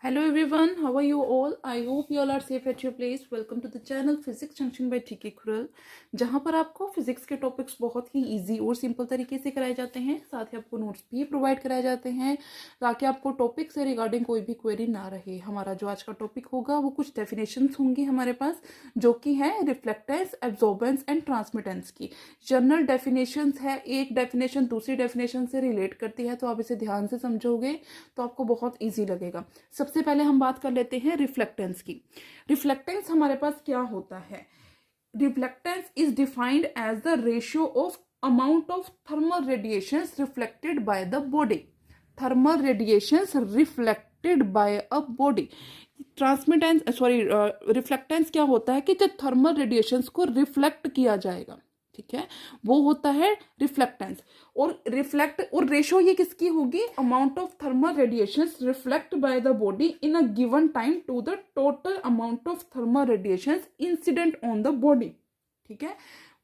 Hello everyone, how are you all? I hope you all are safe at your place. Welcome to the channel Physics Junction by TK खुरल, जहाँ पर आपको physics के topics बहुत ही easy और simple तरीके से कराए जाते हैं। साथ ही आपको नोट्स भी प्रोवाइड कराए जाते हैं ताकि आपको टॉपिक से रिगार्डिंग कोई भी क्वेरी ना रहे। हमारा जो आज का टॉपिक होगा वो कुछ डेफिनेशंस होंगी हमारे पास, जो कि है रिफ्लेक्टेंस, एब्जॉर्बेंस एंड ट्रांसमिटेंस की। जनरल डेफिनेशंस है, एक डेफिनेशन दूसरी डेफिनेशन से रिलेट करती है, तो आप इसे ध्यान से समझोगे तो आपको बहुत ईजी लगेगा। सबसे पहले हम बात कर लेते हैं रिफ्लेक्टेंस की। रिफ्लेक्टेंस हमारे पास क्या होता है? Reflectance is defined as the ratio of amount of thermal radiations reflected by the body. Thermal radiations reflected by a body. Transmittance reflectance क्या होता है कि जब थर्मल रेडिएशंस को रिफ्लेक्ट किया जाएगा, ठीक है, वो होता है रिफ्लेक्टेंस। और रिफ्लेक्ट और रेशो ये किसकी होगी? Amount of thermal radiations reflect by the body in a given time to the total amount of thermal radiations incident on the body. ठीक है,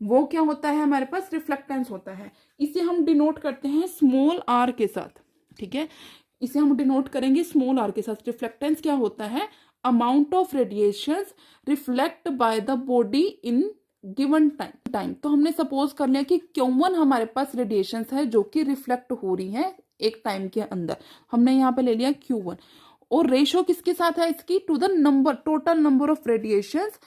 वो क्या होता है हमारे पास? रिफ्लेक्टेंस होता है। इसे हम डिनोट करते हैं स्मॉल आर के साथ। ठीक है, इसे हम डिनोट करेंगे स्मॉल आर के साथ। रिफ्लेक्टेंस क्या होता है? Amount of radiations reflect by the body in given time. तो हमने सपोज कर लिया कि Q1 हमारे पास रेडिएशंस है जो कि रिफ्लेक्ट हो रही है एक टाइम के अंदर। हमने यहाँ पे ले लिया Q1, और रेशो किसके साथ है इसकी? To the number, total number of radiations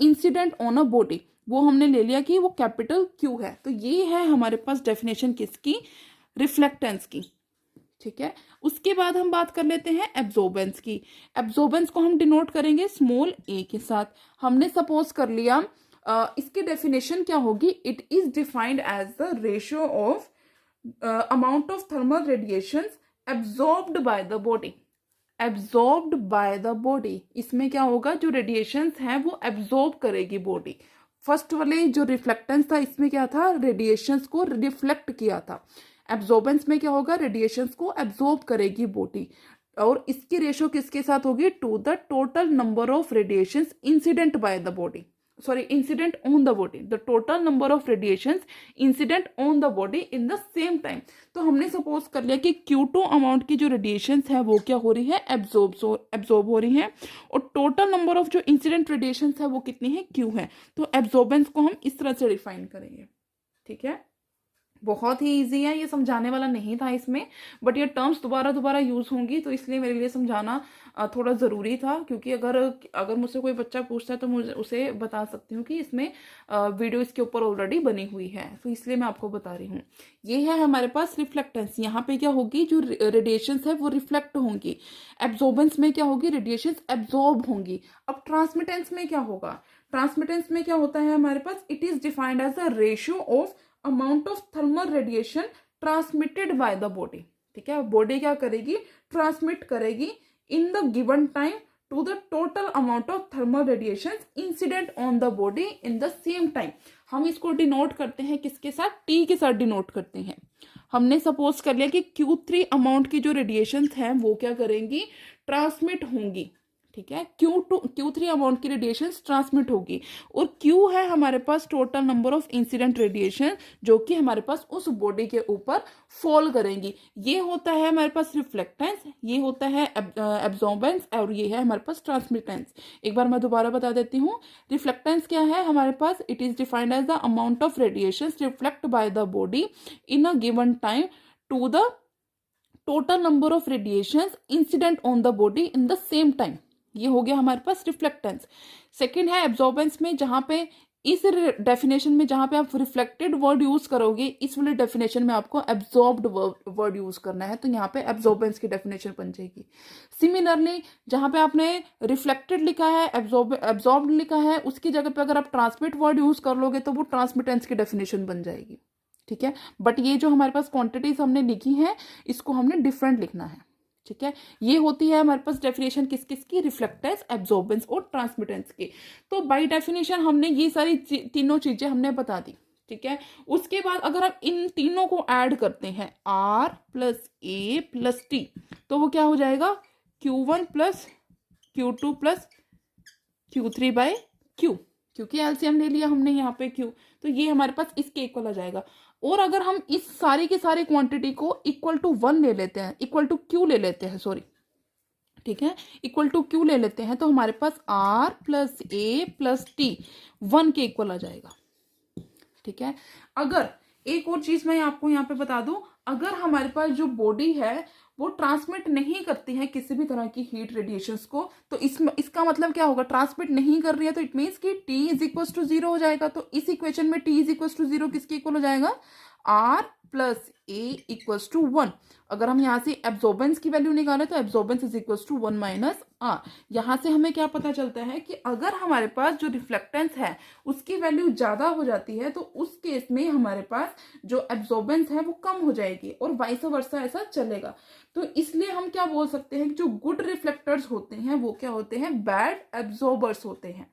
incident on a body, वो हमने ले लिया कि वो कैपिटल Q है। तो ये है हमारे पास डेफिनेशन किसकी? रिफ्लेक्टेंस की। ठीक है, उसके बाद हम बात कर लेते हैं एब्जॉर्बेंस की। एब्जॉर्बेंस को हम डिनोट करेंगे स्मॉल a के साथ। हमने सपोज कर लिया इसकी डेफिनेशन क्या होगी? It is defined as the ratio of amount of thermal radiations absorbed by the body. Absorbed by the body, इसमें क्या होगा? जो रेडिएशंस हैं वो एब्जॉर्ब करेगी बॉडी। फर्स्ट वाले जो रिफ्लेक्टेंस था इसमें क्या था? रेडिएशंस को रिफ्लेक्ट किया था। एब्जॉर्बेंस में क्या होगा? रेडिएशंस को एब्जॉर्ब करेगी बॉडी, और इसकी रेशो किसके साथ होगी? To the total number of radiations incident by the body, incident on the body, the total number of radiations incident on the body in the same time। तो हमने suppose कर लिया कि Q2 अमाउंट की जो रेडिएशंस है वो क्या हो रही है? एब्जॉर्ब हो रही है, और टोटल नंबर ऑफ जो इंसिडेंट रेडिएशंस है वो कितनी है? Q है। तो एब्जॉर्बेंस को हम इस तरह से डिफाइन करेंगे। ठीक है, बहुत ही इजी है, ये समझाने वाला नहीं था इसमें, बट ये टर्म्स दोबारा यूज होंगी, तो इसलिए मेरे लिए समझाना थोड़ा ज़रूरी था। क्योंकि अगर मुझसे कोई बच्चा पूछता है तो मुझे उसे बता सकती हूँ कि इसमें वीडियो इसके ऊपर ऑलरेडी बनी हुई है, तो इसलिए मैं आपको बता रही हूँ। ये है हमारे पास रिफ्लेक्टेंस। यहाँ पे क्या होगी? जो रेडिएशंस है वो रिफ्लेक्ट होंगी। एब्जॉर्बेंस में क्या होगी? रेडिएशंस एब्जॉर्ब होंगी। अब ट्रांसमिटेंस में क्या होगा? ट्रांसमिटेंस में क्या होता है हमारे पास? It is defined as the ratio of amount of thermal radiation transmitted by the body. ठीक है, बॉडी क्या करेगी? ट्रांसमिट करेगी in the given time to the total amount of thermal radiation incident on the body in the same time. हम इसको denote करते हैं किसके साथ? टी के साथ डिनोट करते हैं। हमने सपोज कर लिया कि Q3 अमाउंट की जो रेडिएशन है वो क्या करेंगी? ट्रांसमिट होंगी। ठीक है, Q3 अमाउंट की रेडिएशन ट्रांसमिट होगी, और Q है हमारे पास total number of incident radiation जो कि हमारे पास उस बॉडी के ऊपर फॉल करेंगी। ये होता है हमारे पास रिफ्लेक्टेंस, ये होता है एब्जॉर्बेंस, और ये है हमारे पास ट्रांसमिटेंस। एक बार मैं दोबारा बता देती हूँ। रिफ्लेक्टेंस क्या है हमारे पास? It is defined as the amount of radiation reflect by the body in a given time to the total number of radiations incident on the body in the same time. ये हो गया हमारे पास reflectance. Second है absorbance में, जहां पे इस डेफिनेशन में जहां पे आप रिफ्लेक्टेड वर्ड यूज करोगे, इस वाले डेफिनेशन में आपको एब्जॉर्ब्ड वर्ड यूज करना है, तो यहाँ पे एब्जॉर्बेंस की डेफिनेशन बन जाएगी। सिमिलरली जहां पे आपने रिफ्लेक्टेड लिखा है, एब्जॉर्ब्ड लिखा है, उसकी जगह पे अगर आप ट्रांसमिट वर्ड यूज कर लोगे तो वो ट्रांसमिटेंस की डेफिनेशन बन जाएगी। ठीक है, बट ये जो हमारे पास क्वांटिटीज हमने लिखी हैं इसको हमने डिफरेंट लिखना है। ठीक है, ये होती है हमारे पास डेफिनेशन किस किस की? रिफ्लेक्टेंस, एब्जॉर्बेंस और ट्रांसमिटेंस की। तो बाय डेफिनेशन हमने ये सारी तीनों चीजें हमने बता दी। ठीक है, उसके बाद अगर हम इन तीनों को ऐड करते हैं R plus A plus T, तो वो क्या हो जाएगा? Q1 plus Q2 plus Q3 by Q, क्योंकि एलसीएम ले लिया हमने यहाँ पे Q, तो ये हमारे पास इसके इक्वल आ जाएगा। और अगर हम इस सारी की सारी क्वांटिटी को इक्वल टू 1 ले लेते हैं, इक्वल टू Q ले लेते हैं, सॉरी, ठीक है, इक्वल टू क्यू ले लेते हैं तो हमारे पास R plus A plus T 1 के इक्वल आ जाएगा। ठीक है, अगर एक और चीज मैं आपको यहाँ पे बता दूं, अगर हमारे पास जो बॉडी है वो ट्रांसमिट नहीं करती है किसी भी तरह की हीट रेडिएशंस को, तो इसका मतलब क्या होगा, ट्रांसमिट नहीं कर रही है तो इट मीन्स कि T इज इक्वल टू 0 हो जाएगा। तो इस इक्वेशन में T इज इक्वल टू 0 किसके इक्वल हो जाएगा, R plus A equals to 1। अगर हम यहाँ से एब्जॉर्बेंस की वैल्यू निकालें तो absorbance is equals to 1 minus R। यहाँ से हमें क्या पता चलता है कि अगर हमारे पास जो रिफ्लेक्टेंस है उसकी वैल्यू ज्यादा हो जाती है तो उस केस में हमारे पास जो एब्जॉर्बेंस है वो कम हो जाएगी और वाइस वर्सा ऐसा चलेगा। तो इसलिए हम क्या बोल सकते हैं कि जो गुड रिफ्लेक्टर्स होते हैं वो क्या होते हैं, बैड एब्जॉर्बर्स होते हैं।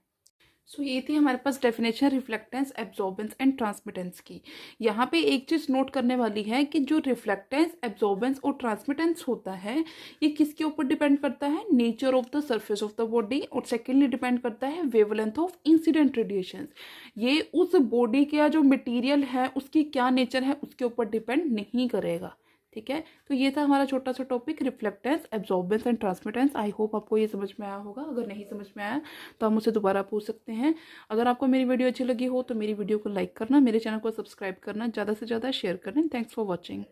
सो ये थी हमारे पास definition reflectance, absorbance and transmittance की। यहाँ पे एक चीज नोट करने वाली है कि जो रिफ्लेक्टेंस, एब्जॉर्बेंस और ट्रांसमिटेंस होता है ये किसके ऊपर डिपेंड करता है, nature of the surface of the body, और सेकेंडली डिपेंड करता है वेवलेंथ ऑफ इंसिडेंट रेडिएशन। ये उस बॉडी का जो मटेरियल है उसकी क्या नेचर है उसके ऊपर डिपेंड नहीं करेगा। ठीक है, तो ये था हमारा छोटा सा topic, reflectance, absorbance and transmittance. I hope आपको ये समझ में आया होगा। अगर नहीं समझ में आया तो आप मुझसे दोबारा पूछ सकते हैं। अगर आपको मेरी वीडियो अच्छी लगी हो तो मेरी वीडियो को लाइक करना, मेरे चैनल को सब्सक्राइब करना, ज़्यादा से ज़्यादा शेयर करना। Thanks for watching.